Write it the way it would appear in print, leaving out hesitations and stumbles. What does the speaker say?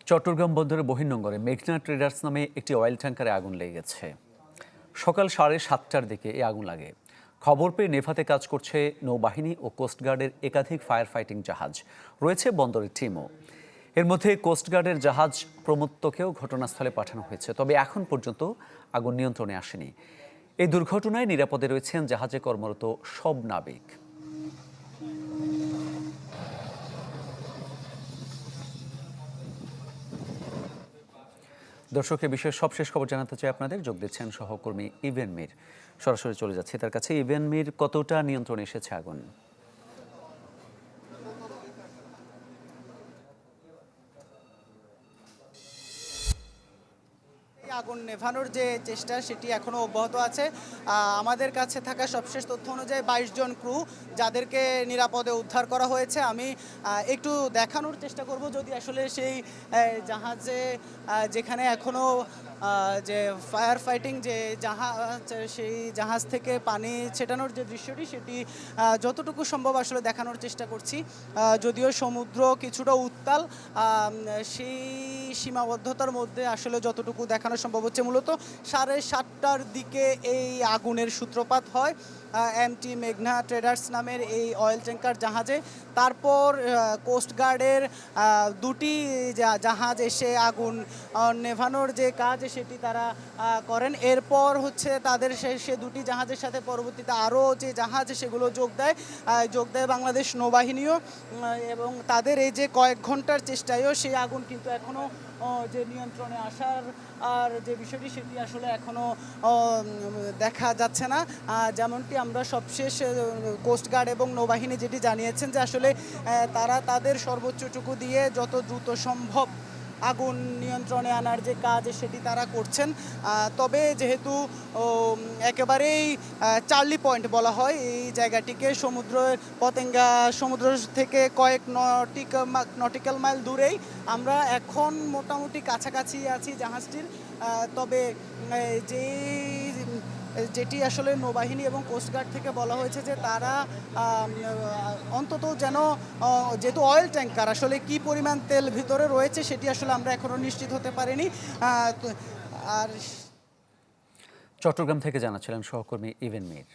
চট্টগ্রাম বন্দরের বহির্নোঙরে মেঘনা ট্রেডার্স নামে একটি অয়েল ট্যাঙ্কারে আগুন লেগে গেছে। সকাল 7:30টার দিকে এই আগুন লাগে। খবর পেয়ে নেভাতে কাজ করছে নৌবাহিনী ও কোস্টগার্ডের একাধিক ফায়ার ফাইটিং জাহাজ, রয়েছে বন্দরের টিমও। এর মধ্যে কোস্টগার্ডের জাহাজ প্রমত্তকেও ঘটনাস্থলে পাঠানো হয়েছে, তবে এখন পর্যন্ত আগুন নিয়ন্ত্রণে আসেনি। এই দুর্ঘটনায় নিরাপদে রয়েছেন জাহাজে কর্মরত সব নাবিক। দর্শক, এ বিষয়ে সবশেষ খবর জানাতে চাই আপনাদের। যোগ দিচ্ছেন সহকর্মী ইভেন মীর। সরাসরি চলে যাচ্ছে তার কাছে। ইভেন মীর, কতটা নিয়ন্ত্রণে এসেছে আগুন? আগুন নেভানোর যে চেষ্টা সেটি এখনও অব্যাহত আছে। আমাদের কাছে থাকা সবশেষ তথ্য অনুযায়ী 22 জন ক্রু যাদেরকে নিরাপদে উদ্ধার করা হয়েছে। আমি একটু দেখানোর চেষ্টা করব, যদি আসলে সেই জাহাজে যেখানে এখনও যে ফায়ার ফাইটিং যে জাহাজ, সেই জাহাজ থেকে পানি ছেটানোর যে দৃশ্যটি সেটি যতটুকু সম্ভব আসলে দেখানোর চেষ্টা করছি। যদিও সমুদ্র কিছুটা উত্তাল, সেই সীমাবদ্ধতার মধ্যে আসলে যতটুকু দেখানো সম্ভব হচ্ছে। মূলত 7:30টার দিকে এই আগুনের সূত্রপাত হয় এমটি মেঘনা ট্রেডার্স নামের এই অয়েল ট্যাঙ্কার জাহাজে। তারপর কোস্টগার্ডের দুটি জাহাজ এসে আগুন নেভানোর যে কাজ সেটি তারা করেন। এরপর হচ্ছে তাদের সে দুটি জাহাজের সাথে পরবর্তীতে আরও যে জাহাজ সেগুলো যোগ দেয় বাংলাদেশ নৌবাহিনীও, এবং তাদের এই যে কয়েক ঘন্টার চেষ্টায়ও সেই আগুন কিন্তু এখনও যে নিয়ন্ত্রণে আসার আর যে বিষয়টি সেটি আসলে এখনও দেখা যাচ্ছে না। যেমনটি আমরা সবশেষ কোস্টগার্ড এবং নৌবাহিনী যেটি জানিয়েছেন যে আসলে তারা তাদের সর্বোচ্চটুকু দিয়ে যত দ্রুত সম্ভব আগুন নিয়ন্ত্রণে আনার যে কাজ সেটি তারা করছেন। তবে যেহেতু একেবারেই চার্লি পয়েন্ট বলা হয় এই জায়গাটিকে, সমুদ্রের পতেঙ্গা সমুদ্র থেকে কয়েক নটিক্যাল মাইল দূরেই আমরা এখন মোটামুটি কাছাকাছি আছি জাহাজটির। তবে যেটি আসলে নৌবাহিনী এবং কোস্টগার্ড থেকে বলা হয়েছে যে তারা অন্তত যেন, যেহেতু অয়েল ট্যাঙ্কার আসলে কি পরিমাণ তেল ভিতরে রয়েছে সেটি আসলে আমরা এখনও নিশ্চিত হতে পারিনি। আর চট্টগ্রাম থেকে জানাচ্ছিলেন সহকর্মী ইভেন মীর।